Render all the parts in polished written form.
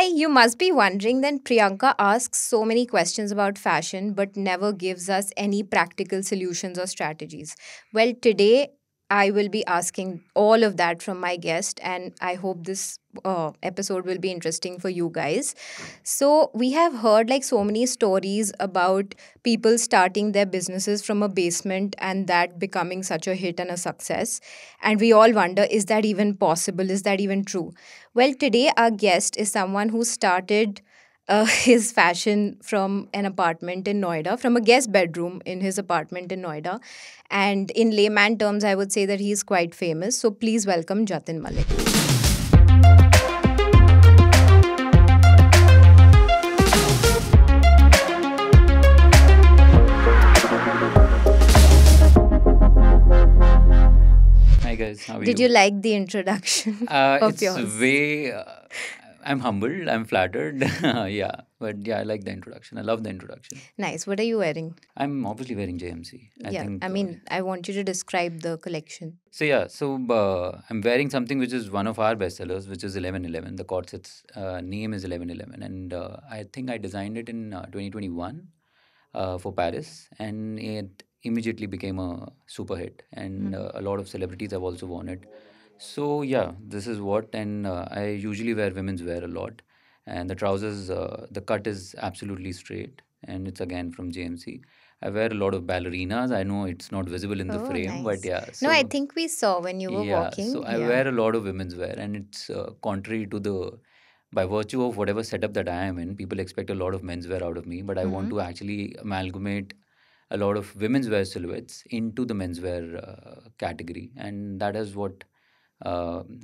Hi, you must be wondering then Priyanka asks so many questions about fashion but never gives us any practical solutions or strategies. Well, today I will be asking all of that from my guest, and I hope this episode will be interesting for you guys. So, we have heard like so many stories about people starting their businesses from a basement and that becoming such a hit and a success. And we all wonder, is that even possible? Is that even true? Well, today our guest is someone who started his fashion from an apartment in Noida, from a guest bedroom in his apartment in Noida. And in layman terms, I would say that he's quite famous. So please welcome Jatin Malik. Hi guys, how are Did you? you like the introduction of It's yours? way. I'm humbled. I'm flattered. Yeah, but yeah, I like the introduction. I love the introduction. Nice. What are you wearing? I'm obviously wearing JMC. I Yeah, I think. mean, I want you to describe the collection. So yeah, I'm wearing something which is one of our bestsellers, which is 1111. The corset's name is 1111, and I think I designed it in 2021 for Paris, and it immediately became a super hit, and Mhm. a lot of celebrities have also worn it. So yeah, this is what, and I usually wear women's wear a lot, and the trousers, the cut is absolutely straight, and it's again from JMC. I wear a lot of ballerinas. I know it's not visible in the Oh, frame, but nice. yeah. No, I So think we saw when you were yeah, walking. so I Yeah. wear a lot of women's wear, and it's contrary to the by virtue of whatever setup that I am in, people expect a lot of menswear out of me, but I want Mm-hmm. to actually amalgamate a lot of women's wear silhouettes into the menswear category, and that is what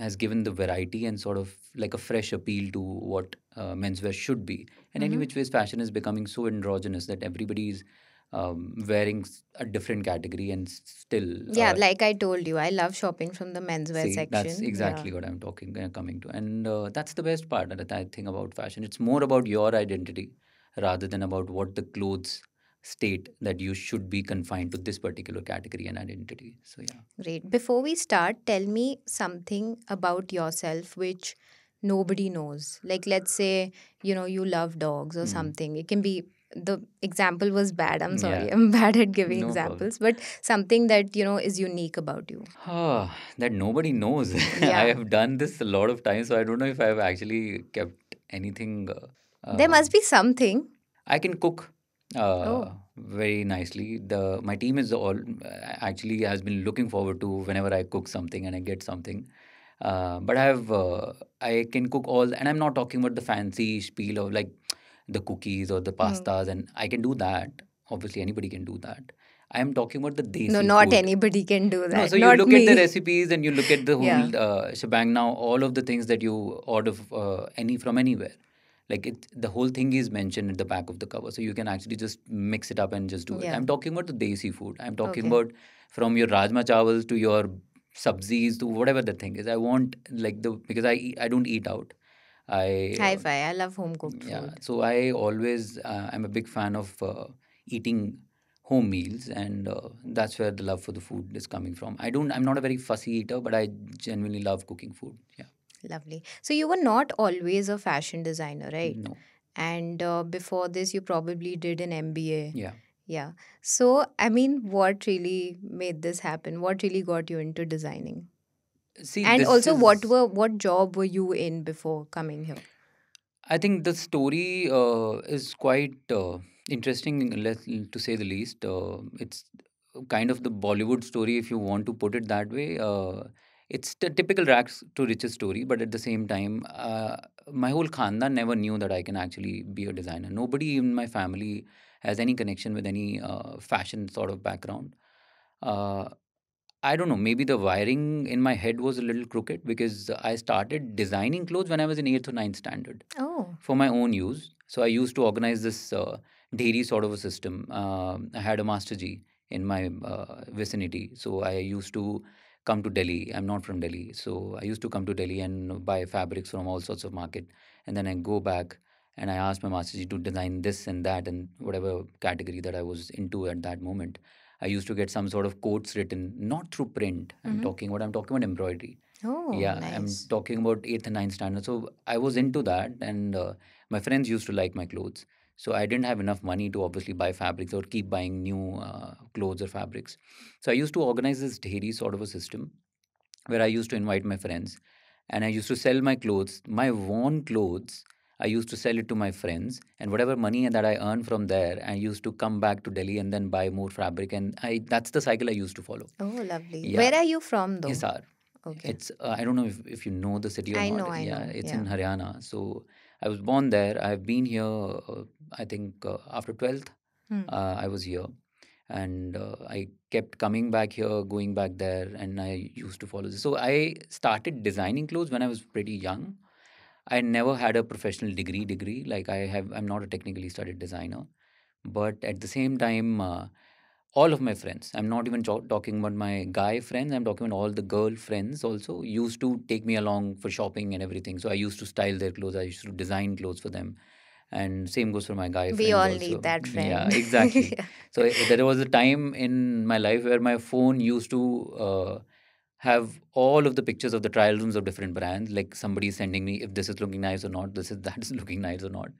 has given the variety and sort of like a fresh appeal to what menswear should be. And any Mm-hmm. which ways, fashion is becoming so androgynous that everybody is wearing a different category and still Yeah, like I told you, I love shopping from the menswear see, that's section. Yeah. exactly what I'm talking coming to, and that's the best part that I think about fashion. It's more about your identity rather than about what the clothes state that you should be confined to this particular category and identity. So yeah. Great. Before we start, tell me something about yourself which nobody knows. Like, let's say, you love dogs or Hmm. something. It can be, the example was bad. I'm Yeah, sorry. I'm bad at giving no problem. examples, but something that, is unique about you. That nobody knows. I Yeah. have done this a lot of times, so I don't know if I've actually kept anything. There must be something. I can cook Oh. very nicely. The my team is all actually has been looking forward to whenever I cook something and I get something. But I can cook all, and I'm not talking about the fancy spiel of like the cookies or the Hmm. pastas, and I can do that. Obviously, anybody can do that. I am talking about the No, desi not food. anybody can do No, that. so you Not look at the me. recipes and you look at the Yeah. whole shebang now, all of the things that you order any from anywhere. Like the whole thing is mentioned at the back of the cover. So you can actually just mix it up and just do it. Yeah. I'm talking about the desi food. I'm talking Okay. about from your rajma chawals to your sabzis to whatever the thing is. I want like because I don't eat out. I Hi fi. I love home cooked yeah, food. so I always I'm a big fan of eating home meals, and that's where the love for the food is coming from. I'm not a very fussy eater, but I genuinely love cooking food. Yeah, Lovely. So you were not always a fashion designer, right? no, And before this, you probably did an MBA. yeah. Yeah. So, I mean, what really made this happen? What really got you into designing? See, And this also, is what job were you in before coming here? I think the story is quite interesting, to say the least. It's kind of the Bollywood story, if you want to put it that way. It's the typical rags to riches story, but at the same time, my whole khandan never knew that I can actually be a designer. Nobody in my family has any connection with any fashion sort of background. Uh, I don't know, maybe the wiring in my head was a little crooked because I started designing clothes when I was in 8th or ninth standard Oh, for my own use. So I used to organize this dairy sort of a system. I had a Master G in my vicinity. So I used to come to Delhi. I'm not from Delhi. So I used to come to Delhi and buy fabrics from all sorts of market. And then I go back and I asked my Master G to design this and that and whatever category that I was into at that moment. I used to get some sort of quotes written, not through print. Mm-hmm. I'm talking about embroidery. Oh, Yeah, I'm nice. talking about eighth and ninth standard. So I was into that, and my friends used to like my clothes. So I didn't have enough money to obviously buy fabrics or keep buying new clothes or fabrics. So I used to organize this dairy sort of a system where I used to invite my friends, and I used to sell my clothes, my worn clothes. I used to sell it to my friends, and whatever money that I earned from there, I used to come back to Delhi and then buy more fabric. And I that's the cycle I used to follow. Oh, lovely. Yeah, Where are you from, though? Hisar. Okay. It's I don't know if you know the city or I know, not. I Yeah, know. it's Yeah. in Haryana. So I was born there. I've been here. I think after 12th, Hmm. I was here, and I kept coming back here, going back there, and I used to follow this. So I started designing clothes when I was pretty young. I never had a professional degree. Like I'm not a technically studied designer, but at the same time. All of my friends, I'm not even talking about my guy friends, I'm talking about all the girl friends also, used to take me along for shopping and everything. So I used to style their clothes, I used to design clothes for them, and same goes for my guy We friends all need also. that Yeah, friend. exactly. Yeah. So there was a time in my life where my phone used to have all of the pictures of the trial rooms of different brands, like somebody sending me if this is looking nice or not, this is that is looking nice or not.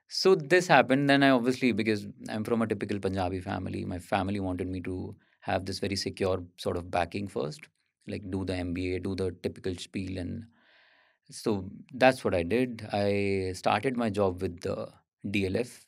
So this happened. Then I obviously, because I'm from a typical Punjabi family, my family wanted me to have this very secure sort of backing first, like do the MBA, do the typical spiel, and so that's what I did. I started my job with the DLF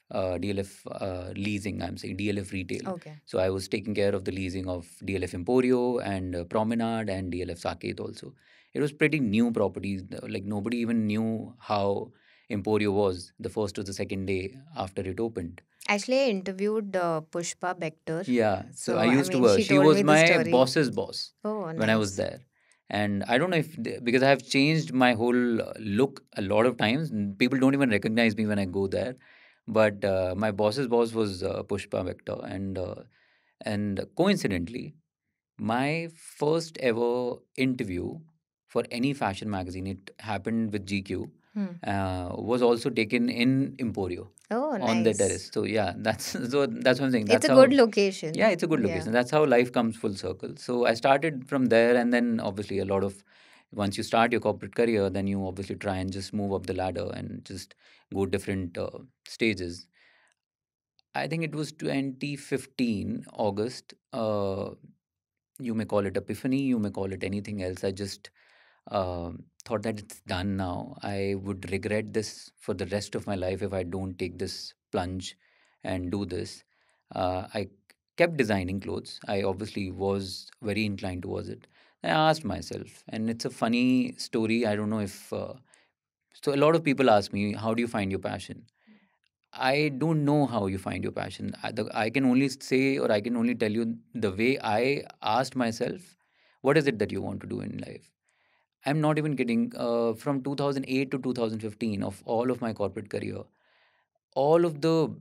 leasing. I'm saying DLF retail. Okay. So I was taking care of the leasing of DLF Emporio and Promenade and DLF Saket also. It was pretty new properties. Like nobody even knew how Emporio was the first or the second day after it opened. Actually, I interviewed Pushpa Bector. Yeah, so So, I I used to mean, work. she She told was me the my story. boss's boss Oh, when I was nice. there. And I don't know if, because I have changed my whole look a lot of times. People don't even recognize me when I go there. But my boss's boss was Pushpa Vector. And coincidentally, my first ever interview for any fashion magazine, it happened with GQ, Hmm. was also taken in Emporio Oh, on the nice. terrace. So yeah, that's so that's what I'm saying. It's That's a good how. Yeah, location. it's a good Yeah. location. That's how life comes full circle. So I started from there, and then obviously a lot of once you start your corporate career, then you obviously try and just move up the ladder and just go different stages. I think it was 2015 August. You may call it epiphany, you may call it anything else. I just thought that it's done now. I would regret this for the rest of my life if I don't take this plunge and do this. I kept designing clothes. I obviously was very inclined towards it. I asked myself, and it's a funny story. I don't know if. So, a lot of people ask me, how do you find your passion? I don't know how you find your passion. I can only say, or I can only tell you the way I asked myself, what is it that you want to do in life? I'm not even kidding. From 2008 to 2015, of all of my corporate career, all of the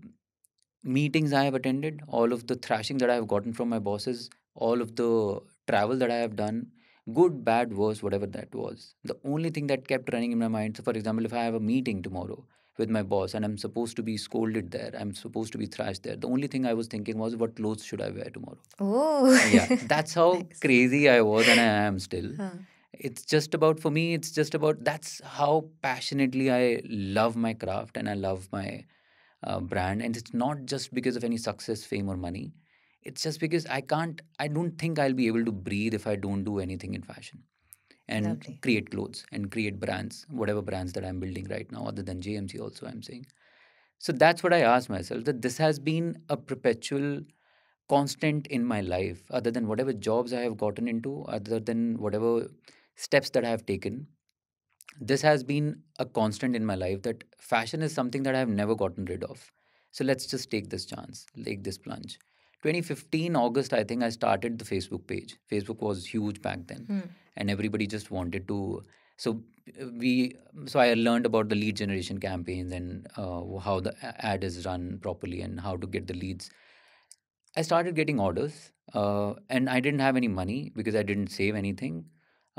meetings I have attended, all of the thrashing that I have gotten from my bosses, all of the travel that I have done, good, bad, worse, whatever that was, the only thing that kept running in my mind. So, for example, if I have a meeting tomorrow with my boss and I'm supposed to be scolded there, I'm supposed to be thrashed there, the only thing I was thinking was, what clothes should I wear tomorrow? Oh, Yeah, that's how nice. crazy I was, and I am still. Huh. It's just about, for me, it's just about, that's how passionately I love my craft and I love my brand. And it's not just because of any success, fame, or money. It's just because I don't think I'll be able to breathe if I don't do anything in fashion and Lovely. create clothes and create brands, whatever brands that I'm building right now, other than JMC, also, I'm saying. So that's what I asked myself, that this has been a perpetual constant in my life, other than whatever jobs I have gotten into, other than whatever steps that I have taken. This has been a constant in my life, that fashion is something that I have never gotten rid of. So let's just take this chance, take this plunge. 2015 August, I think I started the Facebook page. Facebook was huge back then, Hmm. and everybody just wanted to. So we, so I learned about the lead generation campaigns and how the ad is run properly and how to get the leads. I started getting orders, and I didn't have any money because I didn't save anything.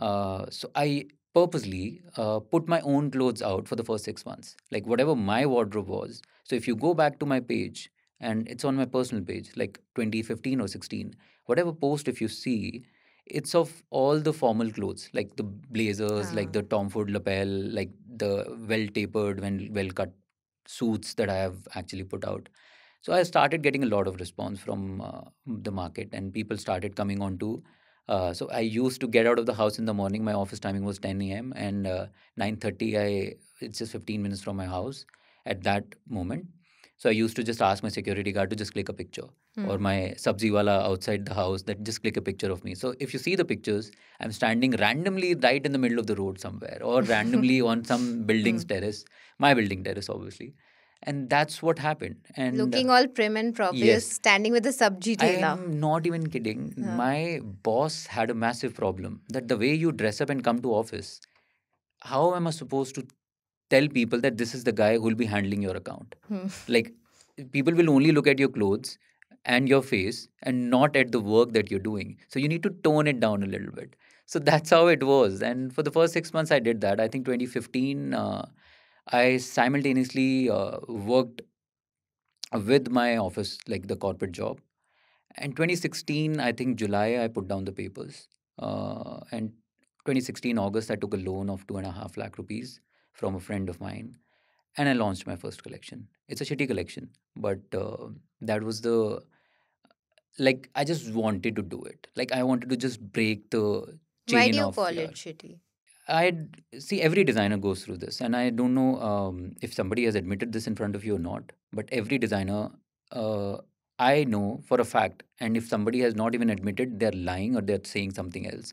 So I purposely put my own clothes out for the first 6 months, like whatever my wardrobe was. So if you go back to my page, and it's on my personal page, like 2015 or 16. Whatever post, if you see, it's of all the formal clothes, like the blazers, like Ah. the Tom Ford lapel, like the well tapered, well cut suits that I have actually put out. So I started getting a lot of response from the market, and people started coming on to. So I used to get out of the house in the morning. My office timing was 10 a.m. and 9:30. It's just 15 minutes from my house at that moment. So I used to just ask my security guard to just click a picture, or Hmm. my sabzi wala outside the house that just click a picture of me. So if you see the pictures, I'm standing randomly right in the middle of the road somewhere, or randomly on some building's Hmm. terrace, my building terrace, obviously. And that's what happened. And Looking all prim and proper, you're yes, standing with a sabji thela. I'm not even kidding. Yeah. My boss had a massive problem that the way you dress up and come to office, how am I supposed to tell people that this is the guy who will be handling your account? Hmm. Like, people will only look at your clothes and your face and not at the work that you're doing. So you need to tone it down a little bit. So that's how it was. And for the first 6 months, I did that. I think 2015, I simultaneously worked with my office, like the corporate job. And 2016, I think July, I put down the papers. And 2016 August, I took a loan of 2.5 lakh rupees from a friend of mine, and I launched my first collection. It's a shitty collection, but that was the, like, I just wanted to do it. Like, I wanted to just break the Why do chain you of, call yeah. it shitty? I see every designer goes through this, and I don't know if somebody has admitted this in front of you or not. But every designer, uh, I know for a fact, and if somebody has not even admitted, they're lying or they're saying something else.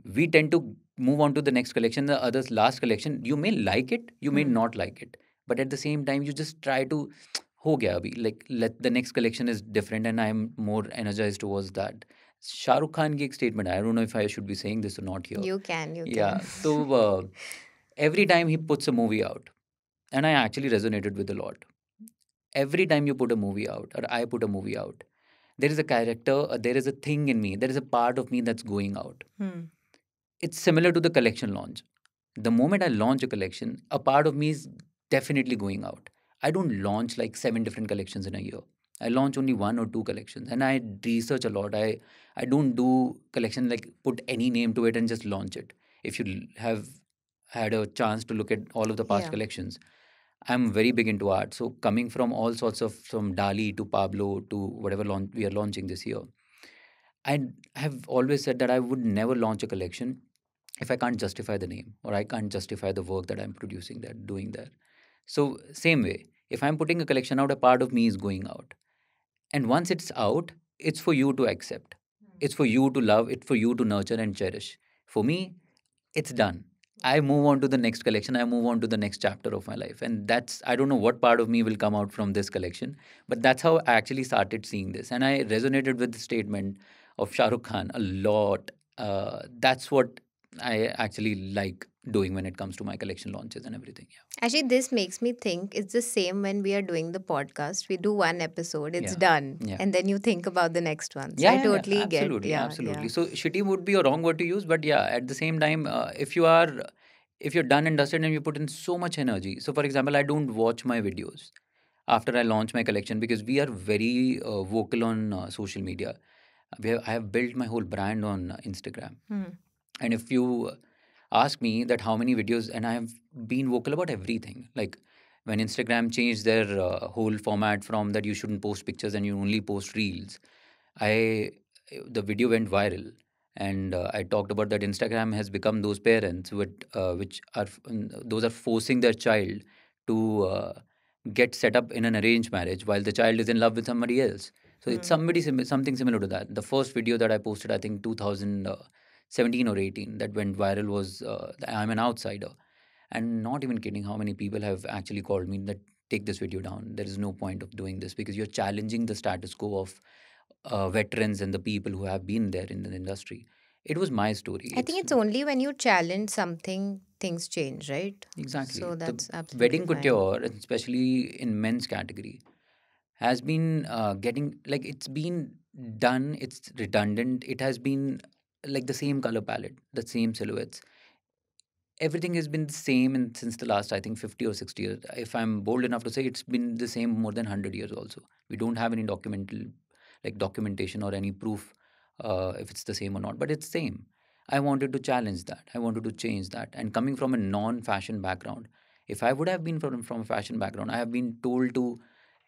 We tend to move on to the next collection, the other's last collection. You may like it, you may Hmm. not like it, but at the same time, you just try to ho gaya abhi, like let the next collection is different, and I'm more energized towards that. Shah Rukh Khan ki ek statement hai. I don't know if I should be saying this or not here. You can, you Yeah, can. so every time he puts a movie out, and I actually resonated with a lot. Every time you put a movie out, or I put a movie out, there is a character, there is a thing in me, there is a part of me that's going out. Hmm. It's similar to the collection launch. The moment I launch a collection, a part of me is definitely going out. I don't launch like seven different collections in a year. I launch only one or two collections, and I research a lot. I don't do collection like put any name to it and just launch it. If you have had a chance to look at all of the past Yeah. collections, I'm very big into art. So coming from all sorts of, from Dali to Pablo to whatever we are launching this year, I have always said that I would never launch a collection if I can't justify the name, or I can't justify the work that I'm producing there, doing there. So same way, if I'm putting a collection out, a part of me is going out. And once it's out, it's for you to accept. It's for you to love, it's for you to nurture and cherish. For me, it's done. I move on to the next collection, I move on to the next chapter of my life. And that's, I don't know what part of me will come out from this collection, but that's how I actually started seeing this. And I resonated with the statement of Shah Rukh Khan a lot. That's what I actually like doing when it comes to my collection launches and everything. Actually, this makes me think it's the same when we are doing the podcast. We do one episode, it's Yeah. done, Yeah. and then you think about the next ones. Yeah, I yeah, yeah, totally get. absolutely, Yeah, yeah. absolutely. So shitty would be a wrong word to use, but yeah, at the same time, if you're done and dusted and you put in so much energy. So, for example, I don't watch my videos after I launch my collection because we are very vocal on social media. I have built my whole brand on Instagram, Hmm. and if you ask me that how many videos, and I have been vocal about everything, like when Instagram changed their whole format from that you shouldn't post pictures and you only post reels, I the video went viral, and I talked about that Instagram has become those parents which are those are forcing their child to get set up in an arranged marriage while the child is in love with somebody else. So it's Hmm. something similar to that. The first video that I posted, I think 2017 or 18, that went viral was I'm an outsider, and not even kidding how many people have actually called me that take this video down. There is no point of doing this because you're challenging the status quo of veterans and the people who have been there in the industry. It was my story. I think It's it's only when you challenge something, things change, right? exactly So the that's absolutely wedding fine. couture, and especially in men's category, has been getting like it's been done. It's redundant. It has been like the same color palette, the same silhouettes. everything has been the same since the last, I think, 50 or 60 years. If I'm bold enough to say, it's been the same more than 100 years also. We don't have any documentation or any proof if it's the same or not, but it's same. I wanted to challenge that. I wanted to change that. And coming from a non-fashion background, if I would have been from a fashion background, I have been told to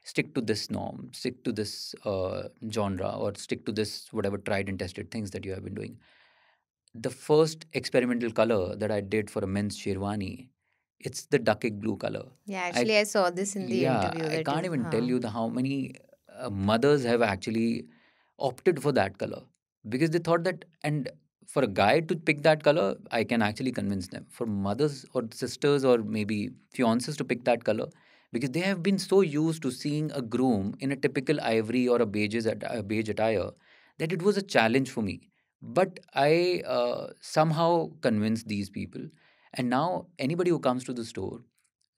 stick to this norm, stick to this genre, or stick to this whatever tried and tested things that you have been doing. The first experimental color that I did for a men's sherwani, it's the duck egg blue color. Yeah, I actually, I saw this in the Yeah, interview I that can't you. even tell Huh. you the how many mothers have actually opted for that color because they thought that, and for a guy to pick that color, I can actually convince them. For mothers or sisters or maybe fiancés to pick that color, because they have been so used to seeing a groom in a typical ivory or a beige attire, that it was a challenge for me. But I somehow convinced these people, and now anybody who comes to the store,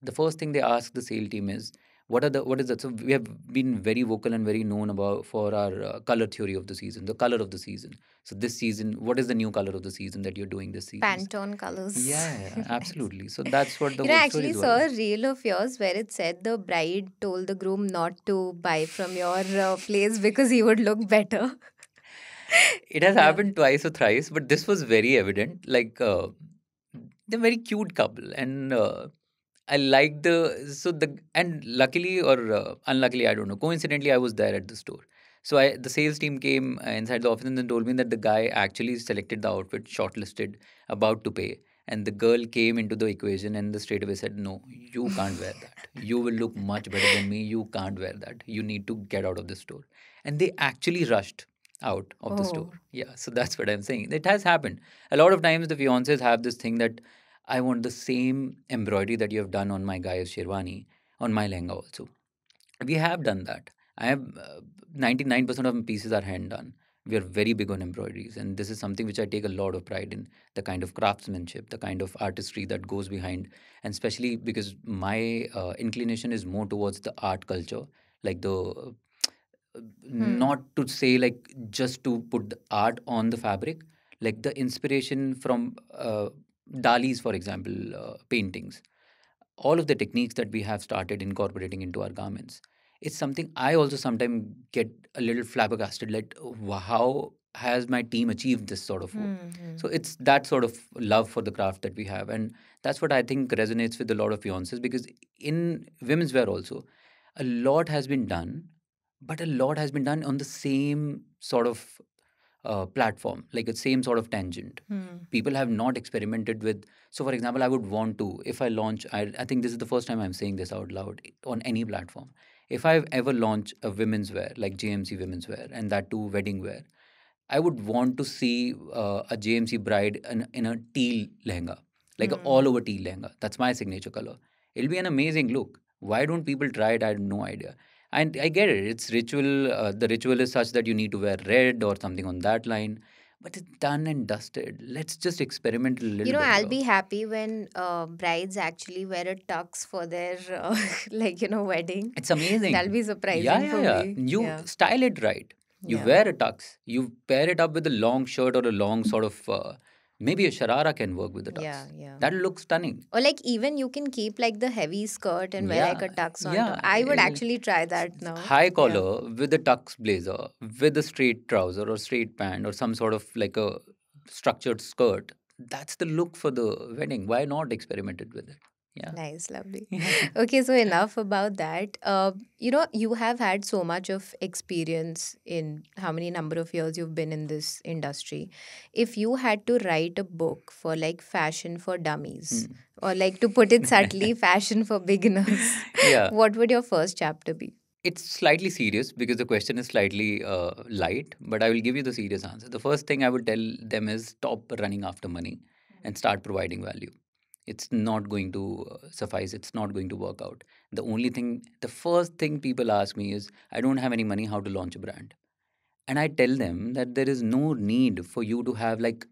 the first thing they ask the sales team is, what is that? So we have been very vocal and very known about for our color theory of the season, the color of the season. So this season, what is the new color of the season that you're doing this season? Pantone colors. Yeah, Nice. absolutely. So that's what the You know, whole I story actually is saw about. a reel of yours where it said the bride told the groom not to buy from your place because he would look better. It has Yeah. happened twice or thrice, but this was very evident. Like they're very cute couple, and I like and luckily or unluckily, I don't know. Coincidentally, I was there at the store. So the sales team came inside the office and then told me that the guy actually selected the outfit, shortlisted, about to pay. And the girl came into the equation and the straight away said, "No, you can't wear that. You will look much better than me. You can't wear that. You need to get out of the store." And they actually rushed out of the store. Oh. Yeah, so that's what I'm saying. It has happened. A lot of times the fiancés have this thing that I want the same embroidery that you have done on my guy's sherwani, on my lehenga also. We have done that. I have 99% of my pieces are hand done. We are very big on embroideries, and this is something which I take a lot of pride in, the kind of craftsmanship, the kind of artistry that goes behind, and especially because my inclination is more towards the art culture, like the Hmm. not to say like just to put the art on the fabric, like the inspiration from Dali's, for example, paintings, all of the techniques that we have started incorporating into our garments. It's something I also sometimes get a little flabbergasted, like, how has my team achieved this sort of work? Hmm. Hmm. So it's that sort of love for the craft that we have. And that's what I think resonates with a lot of fiancés, because in women's wear also, a lot has been done, but a lot has been done on the same sort of platform, like a same sort of tangent. Hmm. People have not experimented with. So, for example, I would want to, if I launch, I think this is the first time I'm saying this out loud on any platform. If I ever launch a women's wear, like JMC women's wear, and that too wedding wear, I would want to see a JMC bride in a teal lehenga, like a Hmm. all over teal lehenga. That's my signature color. It'll be an amazing look. Why don't people try it? I have no idea. And I get it. It's ritual. The ritual is such that you need to wear red or something on that line. But it's done and dusted. Let's just experiment a You little know, bit I'll here. be happy when brides actually wear a tux for their, wedding. It's That'll amazing. be Yeah, surprising yeah, for yeah. me. You Yeah. style it right. You Yeah. wear a tux. You pair it up with a long shirt or a long sort of maybe a sharara can work with the Yeah. tux. Yeah. That'll look stunning. Or like even you can keep like the heavy skirt and wear like Yeah, a tux on top. yeah. I would actually try that now. High Yeah. collar with a tux blazer, with a straight trouser or straight pant or some sort of like a structured skirt. That's the look for the wedding. Why not experiment it with it? Yeah. Nice, lovely. Yeah. Okay, so enough about that. You know, you have had so much of experience in how many number of years you've been in this industry. If you had to write a book for like fashion for dummies, Hmm. or like to put it subtly, fashion for beginners, Yeah. what would your first chapter be? It's slightly serious because the question is slightly light, but I will give you the serious answer. The first thing I would tell them is stop running after money and start providing value. It's not going to suffice, it's not going to work out. The first thing people ask me is, I don't have any money, how to launch a brand? And I tell them that there is no need for you to have like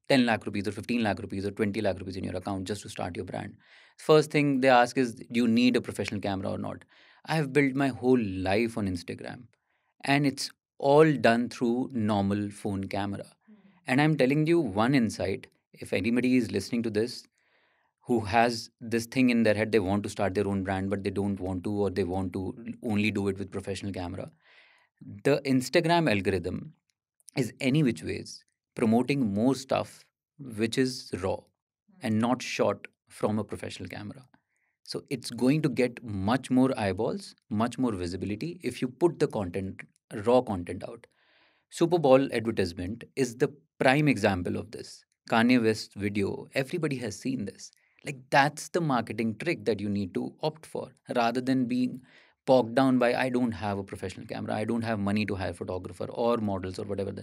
10 lakh rupees or 15 lakh rupees or 20 lakh rupees in your account just to start your brand. First thing they ask is, do you need a professional camera or not? I have built my whole life on Instagram, and it's all done through normal phone camera. And I'm telling you one insight, If anybody is listening to this who has this thing in their head, they want to start their own brand but they don't want to, or they want to only do it with professional camera, the Instagram algorithm is any which ways promoting more stuff which is raw and not shot from a professional camera. So it's going to get much more eyeballs, much more visibility if you put the content, raw content out. Super Bowl advertisement is the prime example of this. Kanye West video, everybody has seen this. Like that's the marketing trick that you need to opt for rather than being bogged down by I don't have a professional camera, I don't have money to hire photographer or models or whatever.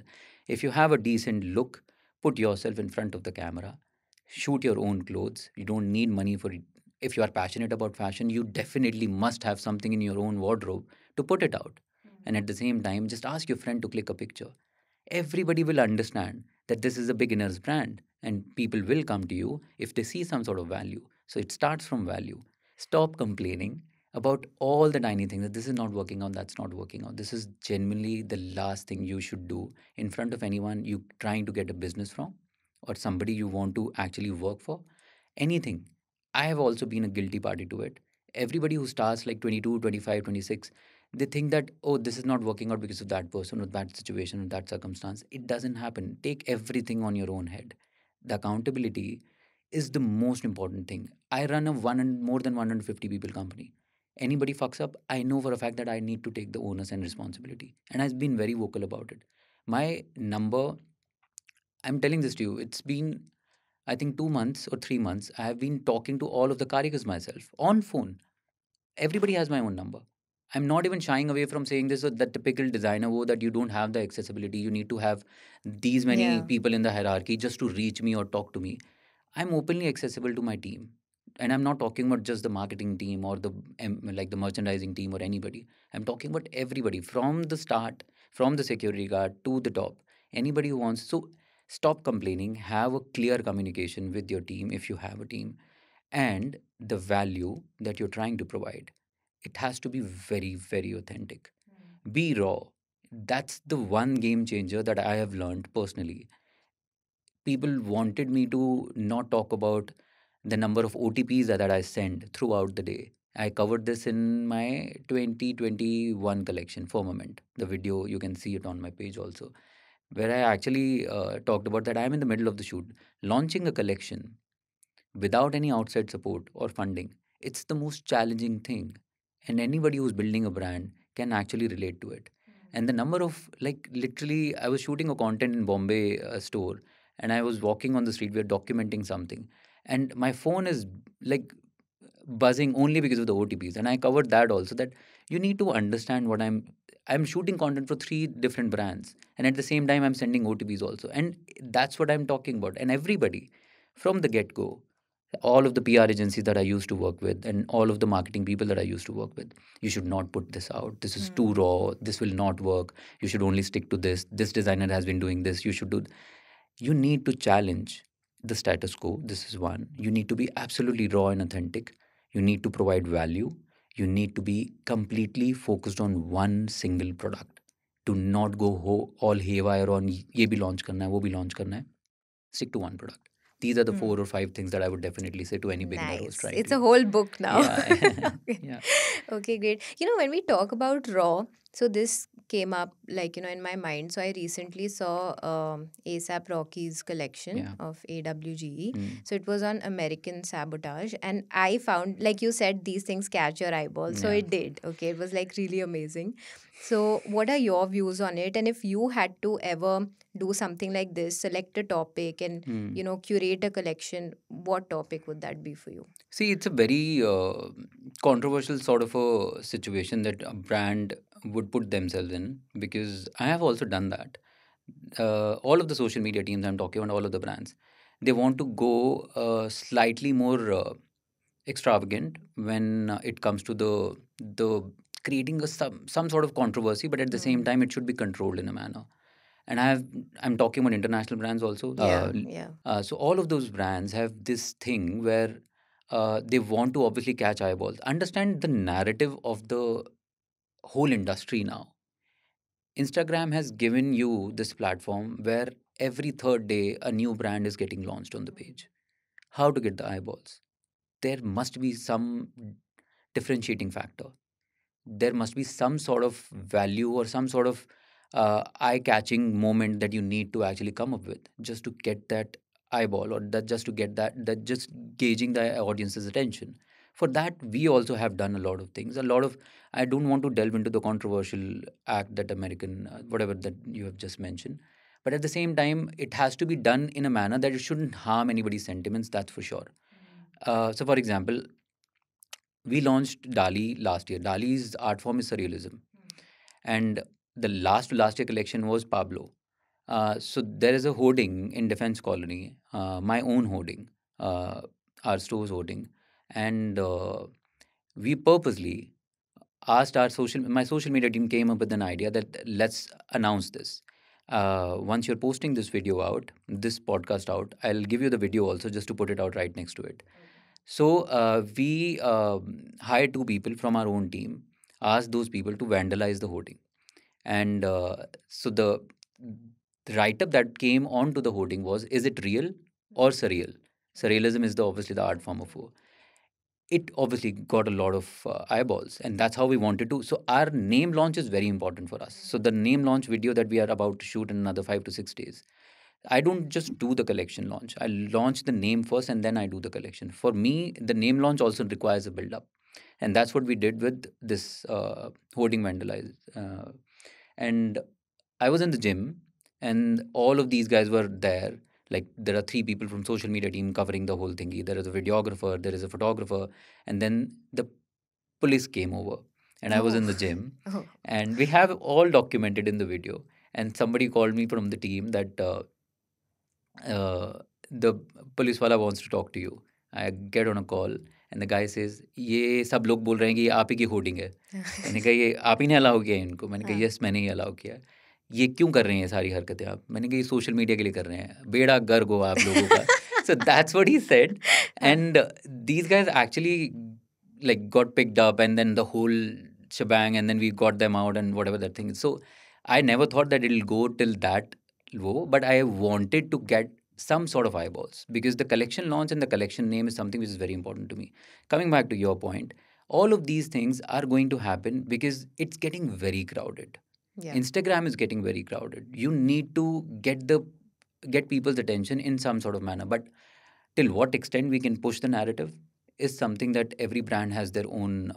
If you have a decent look, put yourself in front of the camera, shoot your own clothes. You don't need money for it. If you are passionate about fashion, you definitely must have something in your own wardrobe to put it out. And at the same time, just ask your friend to click a picture. Everybody will understand that this is a beginner's brand and people will come to you if they see some sort of value. So it starts from value. Stop complaining about all the tiny things that this is not working out, that's not working out. This is genuinely the last thing you should do in front of anyone you trying to get a business from or somebody you want to actually work for. Anything. I have also been a guilty party to it. Everybody who starts like 22, 25, 26, they think that, oh, this is not working out because of that person or that situation or that circumstance. It doesn't happen. Take everything on your own head. The accountability is the most important thing. I run a one and more than 150 people company. Anybody fucks up, I know for a fact that I need to take the onus and responsibility. And I've been very vocal about it. My number, I'm telling this to you, it's been I think 2 months or 3 months. I have been talking to all of the Karigars myself on phone. Everybody has my own number. I'm not even shying away from saying this, the typical designer wo that you don't have the accessibility. You need to have these many Yeah. people in the hierarchy just to reach me or talk to me. I'm openly accessible to my team. And I'm not talking about just the marketing team or the like the merchandising team or anybody. I'm talking about everybody from the start, from the security guard to the top. Anybody who wants. So stop complaining. Have a clear communication with your team if you have a team, and the value that you're trying to provide. It has to be very, very authentic. Be raw. That's the one game changer that I have learned personally. People wanted me to not talk about the number of OTPs that I send throughout the day. I covered this in my 2021 collection, Firmament. The video, you can see it on my page also, where I actually talked about that I'm in the middle of the shoot, launching a collection without any outside support or funding. It's the most challenging thing. And anybody who's building a brand can actually relate to it. And the number of, like, literally, I was shooting a content in Bombay store and I was walking on the street, we are documenting something. And my phone is like buzzing only because of the OTPs. And I covered that also, that you need to understand what I'm shooting content for three different brands. And at the same time, I'm sending OTPs also. And that's what I'm talking about. And everybody from the get go, all of the PR agencies that I used to work with and all of the marketing people that I used to work with, you should not put this out. This is too raw. This will not work. You should only stick to this. This designer has been doing this. You should do. You need to challenge the status quo. This is one. You need to be absolutely raw and authentic. You need to provide value. You need to be completely focused on one single product. Do not go all haywire on ये भी launch करना है, वो भी launch करना है. Stick to one product. These are the Hmm. 4 or 5 things that I would definitely say to any beginner who's Nice. trying It's to. a whole book now. Yeah. Okay. Yeah. Okay, great. When we talk about raw, so this came up like, in my mind. So I recently saw ASAP Rocky's collection Yeah. of AWGE. Mm. So it was on American Sabotage. And I found, like you said, these things catch your eyeball. So Yeah. it did. Okay. It was like really amazing. So what are your views on it? And if you had to ever do something like this, select a topic and, Mm. curate a collection, what topic would that be for you? See, it's a very controversial sort of a situation that a brand would put themselves in, because I have also done that. All of the social media teams I'm talking about, all of the brands, they want to go slightly more extravagant when it comes to the creating some sort of controversy, but at the same time it should be controlled in a manner. And I'm talking about international brands also. Yeah, yeah. So all of those brands have this thing where they want to obviously catch eyeballs. Understand the narrative of the whole industry now. Instagram has given you this platform where every third day a new brand is getting launched on the page. How to get the eyeballs? There must be some differentiating factor. There must be some sort of value or some sort of eye-catching moment that you need to actually come up with just to get that eyeball, or that just to get that just gauging the audience's attention. For that, we also have done a lot of things. A lot of, I don't want to delve into the controversial act that American whatever that you have just mentioned, but at the same time, it has to be done in a manner that it shouldn't harm anybody's sentiments. That's for sure. So, for example, we launched Dali last year. Dali's art form is surrealism, and the last to last year collection was Pablo. So there is a hoarding in Defense Colony, my own hoarding, our store's hoarding, and we purposely asked my social media team came up with an idea that let's announce this. Once you're posting this video out, this podcast out, I'll give you the video also just to put it out right next to it. So we hired two people from our own team, asked those people to vandalize the hoarding. And so the write up that came onto the hoarding was, is it real or surreal? Surrealism is obviously the art form of war. It obviously got a lot of eyeballs, and that's how we wanted to. So our name launch is very important for us. So the name launch video that we are about to shoot in another 5 to 6 days, I don't just do the collection launch. I launch the name first and then I do the collection. For me, the name launch also requires a build up. And that's what we did with this hoarding vandalize. And I was in the gym, and all of these guys were there. Like, there are three people from social media team covering the whole thingy. There is a videographer, there is a photographer, and then the police came over. And I was Oh. in the gym, Oh. and we have all documented in the video. And somebody called me from the team that the police wala wants to talk to you. I get on a call, and the guy says, ये सब लोग बोल रहे हैं कि ये आप ही की होर्डिंग है. मैंने कहा, ये आप ही ने अलाउ किया है इनको? मैंने कहा, हाँ. यस, मैंने ही अलाउ किया है. ये क्यों कर रहे हैं ये सारी हरकतें आप? मैंने कहा, ये सोशल मीडिया के लिए कर रहे हैं, बेड़ा गर्क हो आप लोगों का. So that's what he said. And these guys actually like got picked up, and then the whole shebang, and then we got them out and whatever that thing is. So I never thought that it'll go till that low, but I wanted to get some sort of eyeballs, because the collection launch and the collection name is something which is very important to me. Coming back to your point, all of these things are going to happen because it's getting very crowded. Yeah. Instagram is getting very crowded. You need to get people's attention in some sort of manner, but till what extent we can push the narrative is something that every brand has their own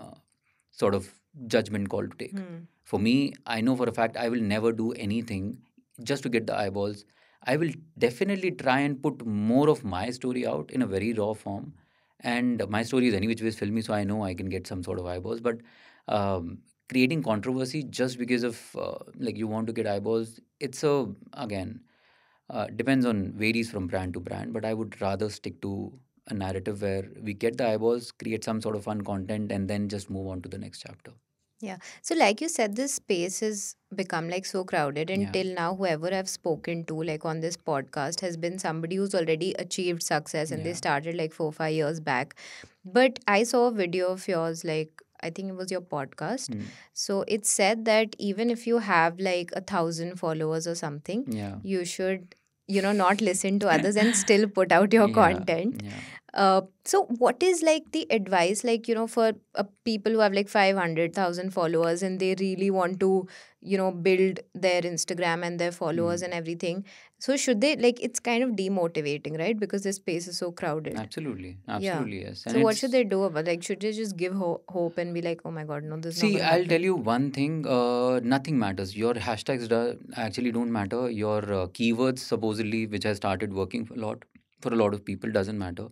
sort of judgment call to take. For me, I know for a fact I will never do anything just to get the eyeballs. I will definitely try and put more of my story out in a very raw form. And my story is any which way is filmy, so I know I can get some sort of eyeballs. But creating controversy just because of like you want to get eyeballs, it's a, again, depends on, varies from brand to brand. But I would rather stick to a narrative where we get the eyeballs, create some sort of fun content, and then just move on to the next chapter. Yeah. So, like you said, this space has become like so crowded. And Yeah. till now, whoever I've spoken to, like on this podcast, has been somebody who's already achieved success and they Yeah. started like 4 5 years back. But I saw a video of yours, like, I think it was your podcast. Mm. So it said that even if you have like 1,000 followers or something, Yeah. you should, not listen to others and still put out your Yeah. content. Yeah. So what is like the advice, like, for people who have like 500,000 followers and they really want to, build their Instagram and their followers and everything. So should they, like, it's kind of demotivating, right? Because this space is so crowded. Absolutely. Yeah. Absolutely, yes. And So what it's, should they do about, like, should they just give hope and be like, oh my God, no, this is not see, going to I'll happen? tell you one thing. Nothing matters. Your hashtags actually don't matter. Your keywords, supposedly, which has started working for a lot of people, doesn't matter.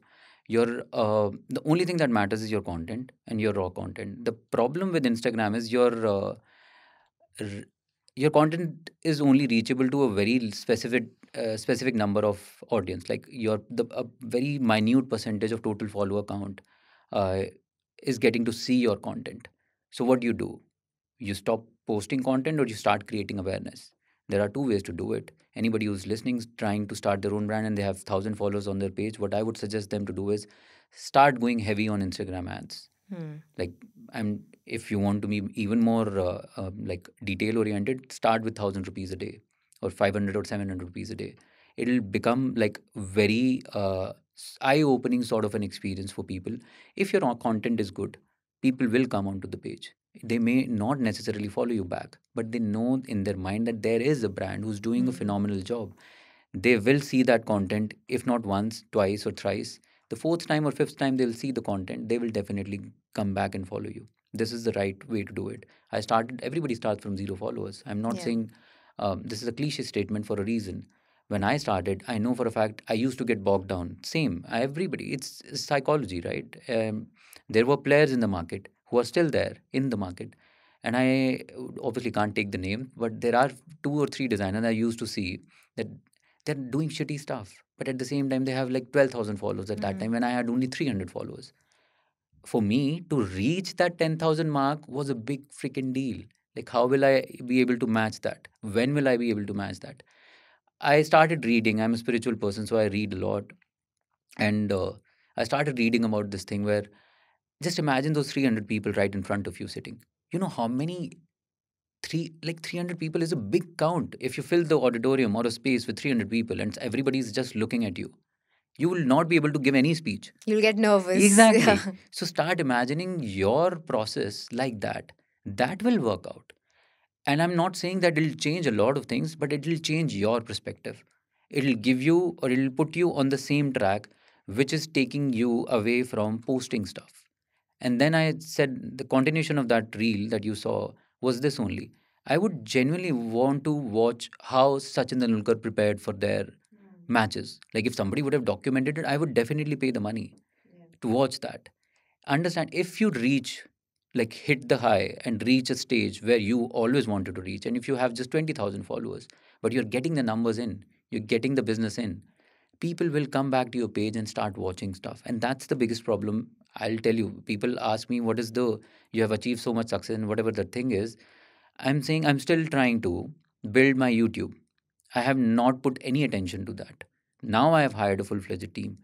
The only thing that matters is your content and your raw content. The problem with Instagram is r- your content is only reachable to a very specific number of audience. Like, a very minute percentage of total follower count uh, is getting to see your content. So what do? You stop posting content, or you start creating awareness. There are two ways to do it. Anybody who's listening is trying to start their own brand and they have 1,000 followers on their page, what I would suggest them to do is start going heavy on Instagram ads. Like, I'm if you want to be even more like detail oriented, start with 1,000 rupees a day, or 500 or 700 rupees a day. it'll become like very eye-opening sort of an experience for people. If your content is good, people will come onto the page. They may not necessarily follow you back, but they know in their mind that there is a brand who's doing a Hmm. phenomenal job. They will see that content, if not once, twice, or thrice. The fourth time or fifth time they'll see the content, they will definitely come back and follow you. This is the right way to do it. Everybody starts from zero followers. I'm not Yeah. saying this is a cliche statement for a reason. When I started, I know for a fact I used to get bogged down. Same, everybody. It's psychology, right? There were players in the market who are still there in the market. And I obviously can't take the name, but there are two or three designers I used to see that they're doing shitty stuff. But at the same time, they have like 12,000 followers at that Hmm. time when I had only 300 followers. For me to reach that 10,000 mark was a big freaking deal. Like, how will I be able to match that? When will I be able to match that? I started reading. I'm a spiritual person, so I read a lot. And I started reading about this thing where just imagine those 300 people right in front of you sitting. You know how many 300 people is a big count. If you fill the auditorium or a space with 300 people and everybody's just looking at you will not be able to give any speech. You'll get nervous. Exactly. Yeah. So start imagining your process like that. That will work out. And I'm not saying that it'll change a lot of things, but it'll change your perspective. It'll give you or it'll put you on the same track, which is taking you away from posting stuff. And then I said the continuation of that reel that you saw was this only. I would genuinely want to watch how Sachin Tendulkar prepared for their matches. Like if somebody would have documented it, I would definitely pay the money to watch that. Understand, if you reach, like hit the high and reach a stage where you always wanted to reach, and if you have just 20,000 followers, but you're getting the numbers in, you're getting the business in, people will come back to your page and start watching stuff. And that's the biggest problem. I'll tell you, people ask me, what is the, you have achieved so much success and whatever the thing is. I'm saying I'm still trying to build my YouTube. I have not put any attention to that. Now I have hired a full fledged team.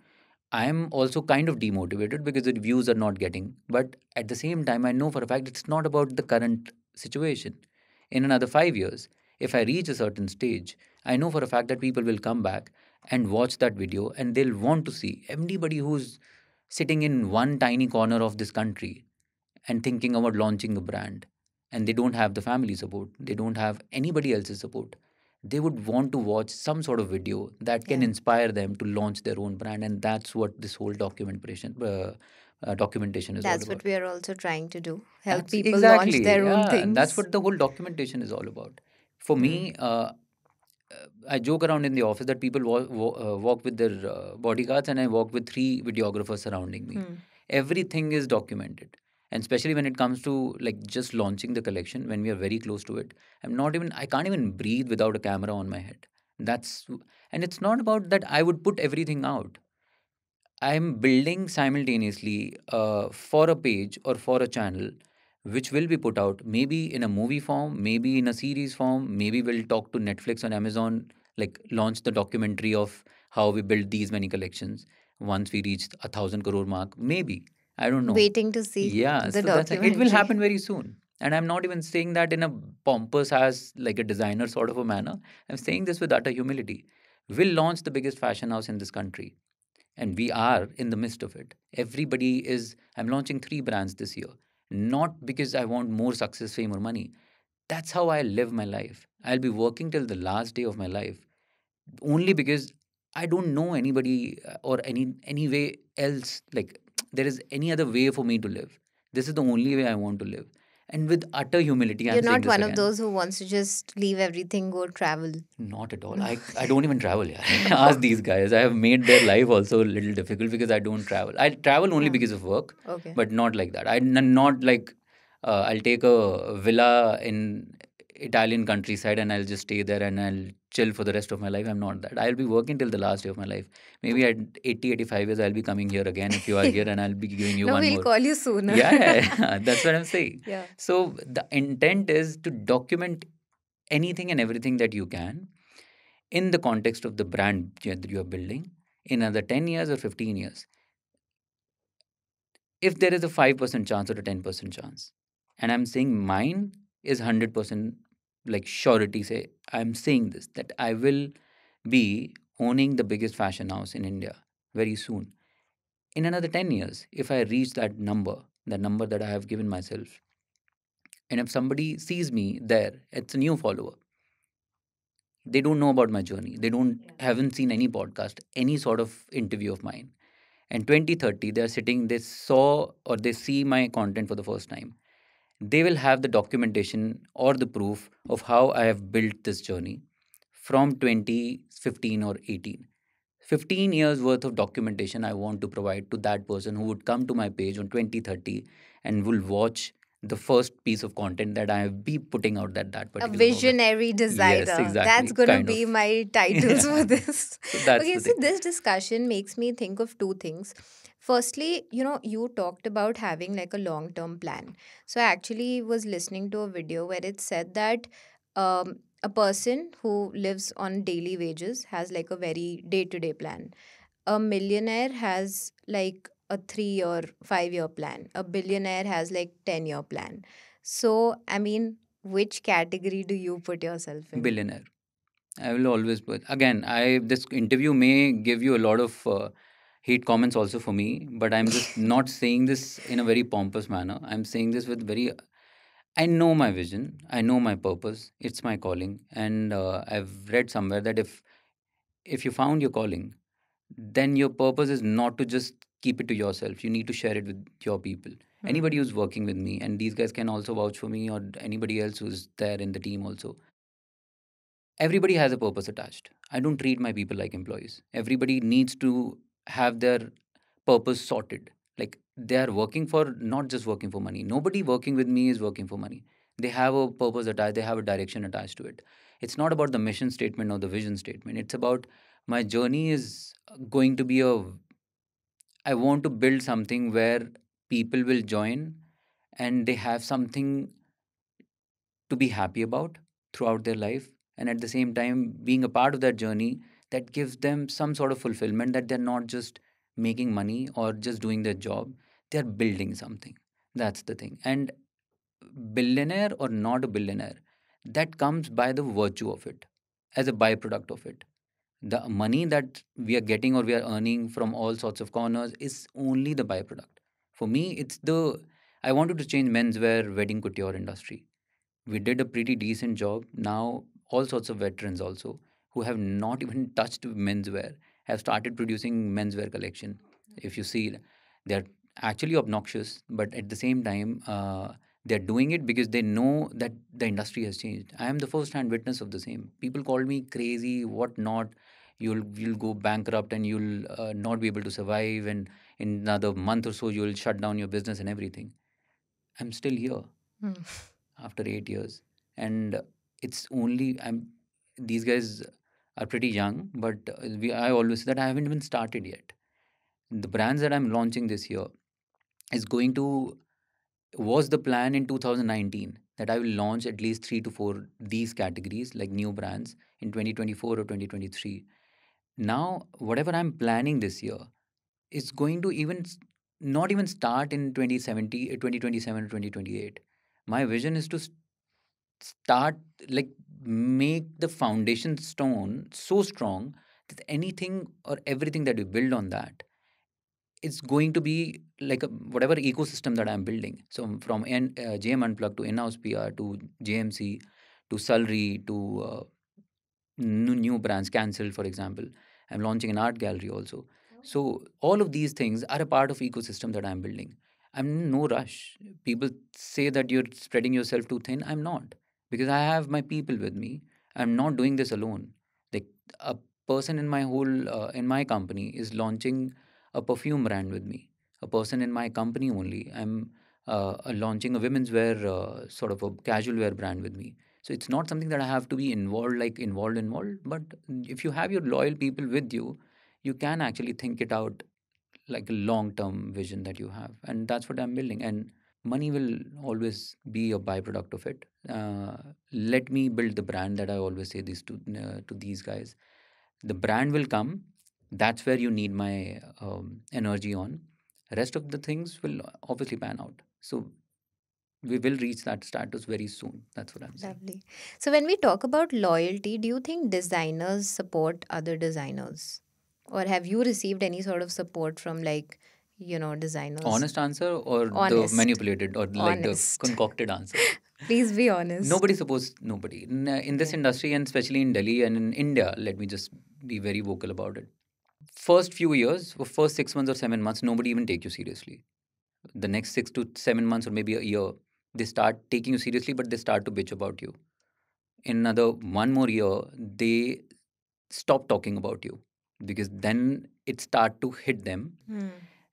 I am also kind of demotivated because the views are not getting. But at the same time, I know for a fact it's not about the current situation. In another 5 years, if I reach a certain stage, I know for a fact that people will come back and watch that video and they'll want to see anybody who's sitting in one tiny corner of this country and thinking about launching a brand, and they don't have the family support, they don't have anybody else's support, they would want to watch some sort of video that can Yeah. inspire them to launch their own brand. And that's what this whole documentation is all That's what about. we are also trying to do. Help That's people launch exactly, their own yeah, that's things. what the whole documentation is all about. For Hmm. me, I joke around in the office that people walk with their bodyguards, and I walk with three videographers surrounding me. Hmm. Everything is documented, and especially when it comes to like just launching the collection, when we are very close to it, I can't even breathe without a camera on my head. That's and it's not about that I would put everything out. I'm building simultaneously for a page or for a channel which will be put out maybe in a movie form, maybe in a series form, maybe we'll talk to Netflix and Amazon, like launch the documentary of how we built these many collections once we reached 1,000 crore mark. Maybe. I don't know. Waiting to see Yeah, the so it will documentary. happen very soon. And I'm not even saying that in a pompous as like a designer sort of a manner. I'm saying this with utter humility. We'll launch the biggest fashion house in this country, and we are in the midst of it. I'm launching three brands this year, not because I want more success, fame, or money. That's how I live my life. I'll be working till the last day of my life only because I don't know anybody or any way else. Like there is any other way for me to live. This is the only way I want to live. And with utter humility, You're I'm saying not this one of again. those who wants to just leave everything, go travel. Not at all. I don't even travel. Yeah. Ask these guys. I have made their life also a little difficult because I don't travel. I travel only Huh. because of work, Okay. but not like that. Not like I'll take a villa in Italian countryside and I'll just stay there and I'll chill for the rest of my life. I'm not that. I'll be working till the last day of my life. Maybe at 80, 85 years, I'll be coming here again if you are here and I'll be giving you No, one we'll more. call you sooner. Yeah, yeah, yeah. That's what I'm saying. Yeah. So the intent is to document anything and everything that you can in the context of the brand that you are building in another 10 years or 15 years. If there is a 5% chance or a 10% chance, and I'm saying mine is 100% like surety, say, I'm saying this, that I will be owning the biggest fashion house in India very soon. In another 10 years, if I reach that number that I have given myself, and if somebody sees me there, it's a new follower. They don't know about my journey. They don't haven't seen any podcast, any sort of interview of mine. And 2030, they're sitting, they saw or they see my content for the first time. They will have the documentation or the proof of how I have built this journey from 2015 or 18. 15 years worth of documentation I want to provide to that person who would come to my page on 2030 and will watch the first piece of content that I have be putting out that A particular moment. visionary Yes, designer. That's exactly. gonna Kind be of. my titles for this. So that's Okay, the so thing. this discussion makes me think of two things. Firstly, you talked about having like a long term plan. So I actually was listening to a video where it said that a person who lives on daily wages has like a very day to day plan. A millionaire has like a 3 or 5 year plan. A billionaire has like 10 year plan. So, I mean, which category do you put yourself in? Billionaire. I will always put again. I This interview may give you a lot of hate comments also for me, but I'm just not saying this in a very pompous manner. I'm saying this with very. I know my vision. I know my purpose. It's my calling, and I've read somewhere that if you found your calling, then your purpose is not to just keep it to yourself. You need to share it with your people. Anybody Hmm. who's working with me, and these guys can also vouch for me, or anybody else who's there in the team also, everybody has a purpose attached. I don't treat my people like employees. Everybody needs to have their purpose sorted. Like they are working for, not just working for money. Nobody working with me is working for money. They have a purpose attached, they have a direction attached to it. It's not about the mission statement or the vision statement. It's about my journey is going to be a, I want to build something where people will join and they have something to be happy about throughout their life, and at the same time being a part of that journey that gives them some sort of fulfillment, that they're not just making money or just doing their job, they're building something. That's the thing. And billionaire or not a billionaire, that comes by the virtue of it, as a byproduct of it. The money that we are getting or we are earning from all sorts of corners is only the byproduct. For me, it's the, I wanted to change menswear wedding couture industry. We did a pretty decent job. Now, all sorts of veterans also who have not even touched menswear have started producing menswear collection. If you see, they're actually obnoxious, but at the same time, they're doing it because they know that the industry has changed. I am the first-hand witness of the same. People called me crazy, what not. You'll go bankrupt and you'll not be able to survive, and in another month or so you'll shut down your business and everything. I'm still here Hmm. after 8 years, and it's only I'm. These guys are pretty young, but I always say that I haven't even started yet. The brands that I'm launching this year is going to was the plan in 2019 that I will launch at least 3 to 4 these categories like new brands in 2024 or 2023. Now, whatever I'm planning this year is going to not even start in 2070, 2027 or 2028. My vision is to start, like, make the foundation stone so strong that anything or everything that we build on that, it's going to be like whatever ecosystem that I'm building. So from JM Unplugged to in-house PR to JMC to Sulry to new brands cancelled, for example. I'm launching an art gallery also. So all of these things are a part of ecosystem that I'm building. I'm in no rush. People say that you're spreading yourself too thin. I'm not, because I have my people with me. I'm not doing this alone. Like a person in my whole in my company is launching a perfume brand with me. A person in my company only. I'm launching a women's wear sort of a casual wear brand with me. So it's not something that I have to be involved, like involved. But if you have your loyal people with you, you can actually think it out like a long term vision that you have. And that's what I'm building. And money will always be a byproduct of it. Let me build the brand that I always say this to these guys. The brand will come. That's where you need my energy on. Rest of the things will obviously pan out. So We will reach that status very soon. That's what I'm saying. Lovely. So when we talk about loyalty, do you think designers support other designers? Or have you received any sort of support from designers? Honest answer or the Honest. manipulated or like the Honest. concocted answer? Please be honest. Nobody supposed nobody in this Okay. industry, and especially in Delhi and in India. Let me just be very vocal about it. First few years, or first 6 months or 7 months, nobody even take you seriously. The next 6 to 7 months or maybe a year, they start taking you seriously, but they start to bitch about you. In another one more year, they stop talking about you because then it start to hit them. Hmm.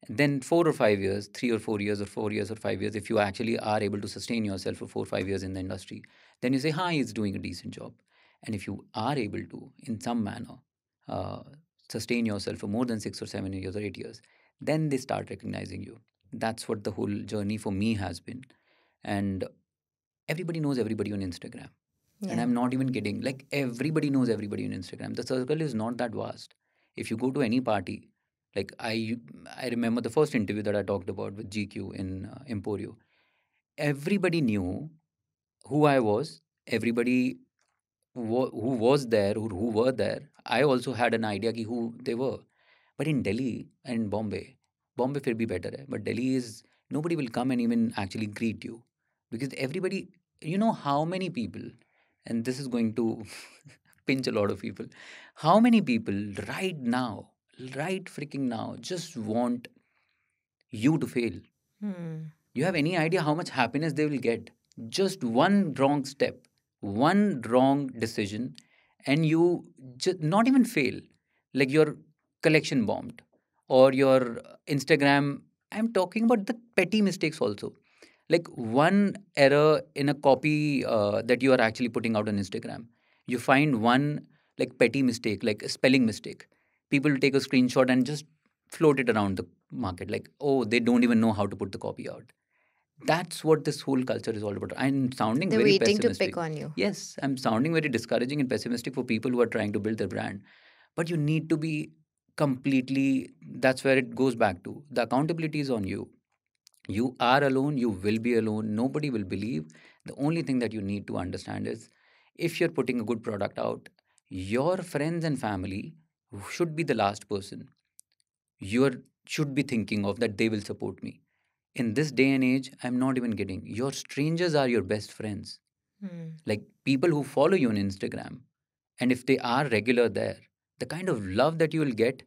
Then 4 or 5 years, 3 or 4 years, or 4 years or 5 years, if you actually are able to sustain yourself for 4 or 5 years in the industry, then you say, "Hi, he's doing a decent job." And if you are able to, in some manner, uh, sustain yourself for more than 6 or 7 years or 8 years, then they start recognizing you. That's what the whole journey for me has been. And everybody knows everybody on Instagram. And Yeah. I'm not even kidding. Like everybody knows everybody on Instagram. The circle is not that vast. If you go to any party, like I remember the first interview that I talked about with GQ in Emporio. Everybody knew who I was. Everybody who was there, who were there. I also had an idea ki who they were. But in Delhi and Bombay, Bombay फिर भी better है. But Delhi is nobody will come and even actually greet you because everybody, you know how many people, and this is going to pinch a lot of people. How many people right freaking now, just want you to fail? Hmm. You have any idea how much happiness they will get? Just one wrong step, one wrong decision, and you just not even fail. Like your collection bombed or your Instagram. I'm talking about the petty mistakes also. Like one error in a copy that you are actually putting out on Instagram. You find one like petty mistake, like a spelling mistake. People will take a screenshot and just float it around the market. Like, oh, they don't even know how to put the copy out. That's what this whole culture is all about. I'm sounding They're very waiting to pick pessimistic. on you. Yes, I'm sounding very discouraging and pessimistic for people who are trying to build their brand. But you need to be completely, that's where it goes back to. The accountability is on you. You are alone, you will be alone. Nobody will believe. The only thing that you need to understand is if you're putting a good product out, your friends and family should be the last person you should be thinking of that they will support me. In this day and age, I'm not even kidding. Your strangers are your best friends. Hmm. Like people who follow you on Instagram. And if they are regular there, the kind of love that you will get,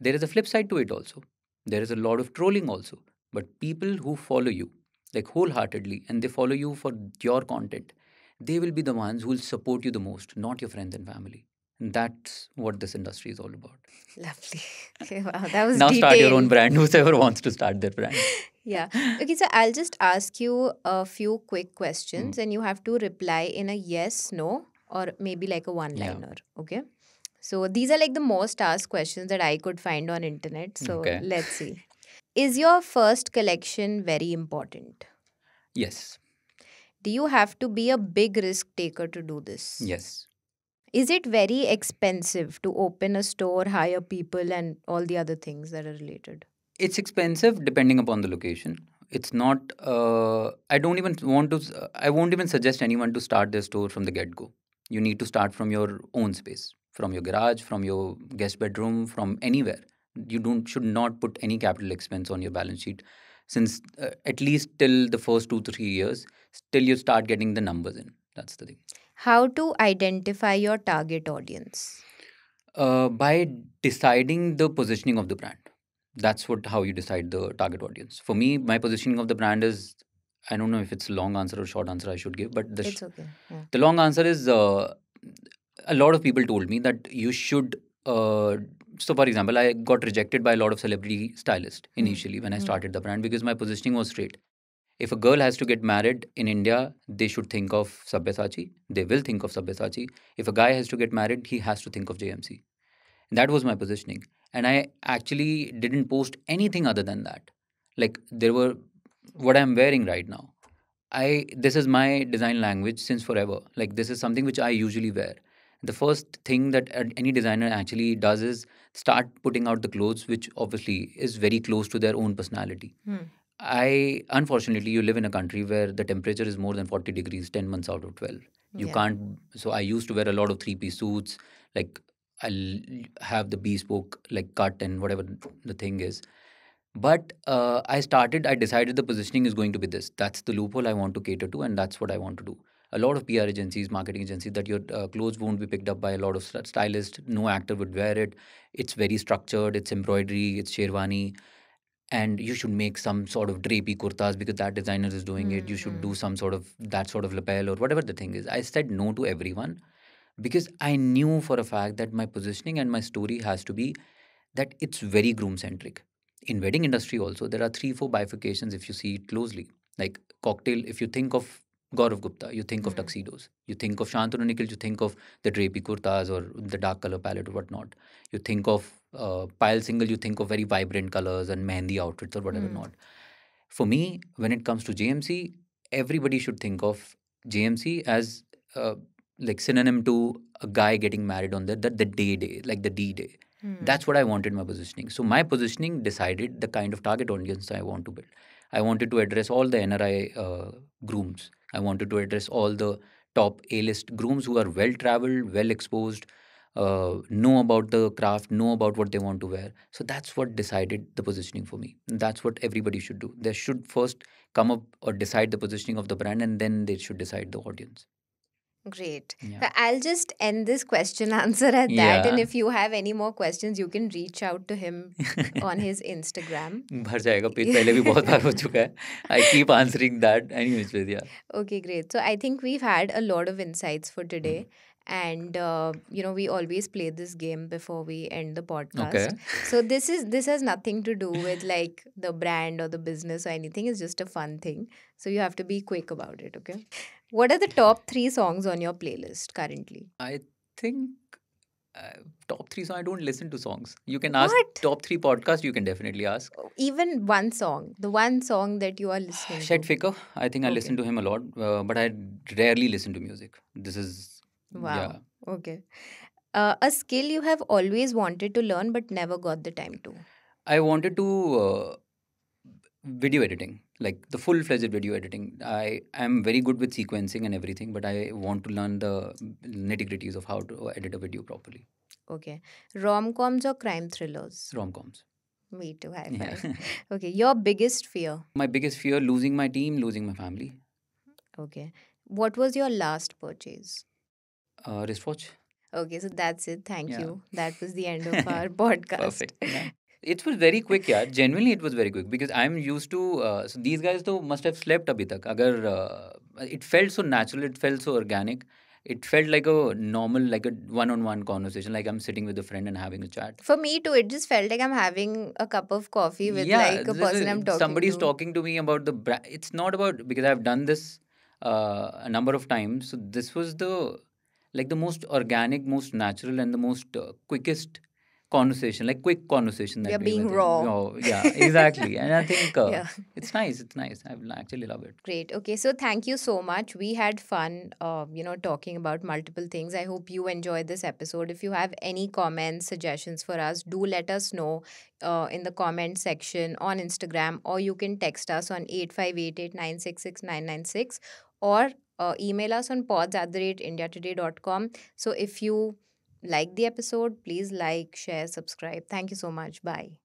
there is a flip side to it also. There is a lot of trolling also. But people who follow you, like wholeheartedly, and they follow you for your content, they will be the ones who will support you the most, not your friends and family. And that's what this industry is all about. Lovely. Okay, wow, that was Now start your own detailed. brand, whoever wants to start their brand. Yeah. Okay, so I'll just ask you a few quick questions Mm. and you have to reply in a yes, no, or maybe like a one Yeah. liner. Okay. So these are like the most asked questions that I could find on internet. So Okay. let's see. Is your first collection very important? Yes. Do you have to be a big risk taker to do this? Yes. Is it very expensive to open a store, hire people, and all the other things that are related? It's expensive depending upon the location. It's not. I don't even want to. I won't even suggest anyone to start their store from the get go. You need to start from your own space, from your garage, from your guest bedroom, from anywhere. You don't should not put any capital expense on your balance sheet, since at least till the first 2 3 years, till you start getting the numbers in. That's the thing. How to identify your target audience? By deciding the positioning of the brand. That's what how you decide the target audience. For me, my positioning of the brand is, I don't know if it's a long answer or short answer I should give, but It's okay. Yeah. the long answer is a lot of people told me that you should. So, for example, I got rejected by a lot of celebrity stylists Hmm. initially when I Hmm. started the brand because my positioning was straight. If a girl has to get married in India, they should think of Sabyasachi. They will think of Sabyasachi. If a guy has to get married, he has to think of JMC. That was my positioning. And I actually didn't post anything other than that. Like there were what I'm wearing right now. I This is my design language since forever. Like this is something which I usually wear. The first thing that any designer actually does is start putting out the clothes which obviously is very close to their own personality. Hmm. I unfortunately you live in a country where the temperature is more than 40 degrees 10 months out of 12. You Yeah. can't. So I used to wear a lot of three-piece suits. Like I'll have the bespoke like cut and whatever the thing is. But I decided the positioning is going to be this. That's the loophole I want to cater to, and that's what I want to do. A lot of PR agencies, marketing agencies, that your clothes won't be picked up by a lot of stylists. No actor would wear it. It's very structured. It's embroidery. It's sherwani, and you should make some sort of drapey kurtas because that designer is doing it. You should do Hmm. some sort of that sort of lapel or whatever the thing is. I said no to everyone because I knew for a fact that my positioning and my story has to be that it's very groom centric. In wedding industry also there are 3 4 bifurcations if you see it closely. Like cocktail, if you think of Gaurav Gupta, you think of Hmm. tuxedos. You think of Shantanu Nikhil, you think of the drapey kurtas or the dark color palette or whatnot. You think of Pile Single, you think of very vibrant colors and mehendi outfits or whatever Hmm. not. For me, when it comes to JMC, everybody should think of JMC as uh, like synonym to a guy getting married on the day, like the D day. Hmm. That's what I wanted my positioning. So my positioning decided the kind of target audience I want to build. I wanted to address all the NRI grooms. I wanted to address all the top A-list grooms who are well traveled, well exposed, know about the craft, know about what they want to wear. So that's what decided the positioning for me. And that's what everybody should do. They should first come up or decide the positioning of the brand, and then they should decide the audience. Great. Yeah. So I'll just end this question answer at that. And Yeah. if you have any more questions, you can reach out to him on his Instagram. भर जाएगा page पहले भी बहुत बार हो चुका है. I keep answering that anyways with, yeah. Okay, great. So I think we've had a lot of insights for today. And we always play this game before we end the podcast. Okay. So this has nothing to do with like the brand or the business or anything. It's just a fun thing. So you have to be quick about it, okay? What are the top 3 songs on your playlist currently? I think top 3 songs. I don't listen to songs. You can ask What? top 3 podcasts. You can definitely ask. Even one song, the one song that you are listening Shed to. Faker. I think I Okay. listen to him a lot, but I rarely listen to music. This is, yeah. Wow. Okay. A skill you have always wanted to learn but never got the time to. I wanted to video editing, like the full fledged video editing. I am very good with sequencing and everything, but I want to learn the nitty gritties of how to edit a video properly. Okay. Rom-coms or crime thrillers? Rom coms. Me too. High Yeah. five. Okay. Your biggest fear? My biggest fear: losing my team, losing my family. Okay. What was your last purchase? Wristwatch. Okay. So that's it. Thank Yeah. you. That was the end of our podcast. Perfect. Yeah. It was very quick, yeah. Genuinely, it was very quick because I'm used to. So these guys though must have slept abhi tak. Agar it felt so natural, it felt so organic. It felt like a normal, like a one-on-one conversation, like I'm sitting with a friend and having a chat. For me too, it just felt like I'm having a cup of coffee with Yeah, like a person I'm talking somebody's to. talking to me about the brand. It's not about because I've done this a number of times. So this was the like the most organic, most natural, and the most quickest conversation, like quick conversation We are that we being went in. raw. Oh, yeah, exactly. And I think Yeah. it's nice. It's nice. I actually love it. Great. Okay. So thank you so much. We had fun, talking about multiple things. I hope you enjoyed this episode. If you have any comments, suggestions for us, do let us know in the comment section on Instagram, or you can text us on 8588966996, or email us on pods@indiatoday.com. So if you like the episode, please like, share, subscribe. Thank you so much. Bye.